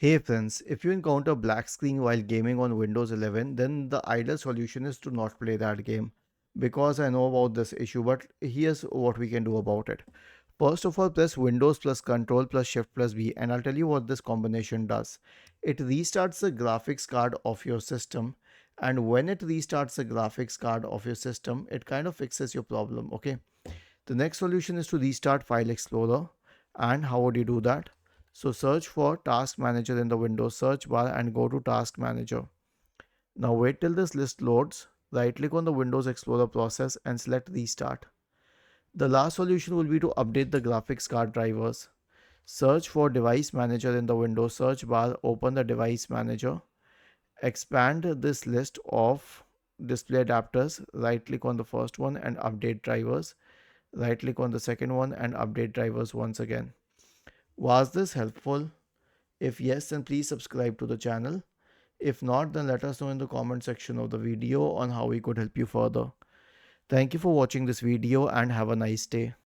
Hey friends, if you encounter black screen while gaming on Windows 11, then the ideal solution is to not play that game. Because I know about this issue, but here's what we can do about it. First of all, press Windows plus Control plus Shift plus B, and I'll tell you what this combination does. It restarts the graphics card of your system, and when it restarts the graphics card of your system, it kind of fixes your problem, okay? The next solution is to restart File Explorer. And how would you do that? So search for Task Manager in the Windows search bar and go to Task Manager. Now wait till this list loads. Right click on the Windows Explorer process and select Restart. The last solution will be to update the graphics card drivers. Search for Device Manager in the Windows search bar, open the Device Manager, expand this list of display adapters, right click on the first one and update drivers, right click on the second one and update drivers once again. Was this helpful? If yes, then please subscribe to the channel. If not, then let us know in the comment section of the video on how we could help you further. Thank you for watching this video and have a nice day.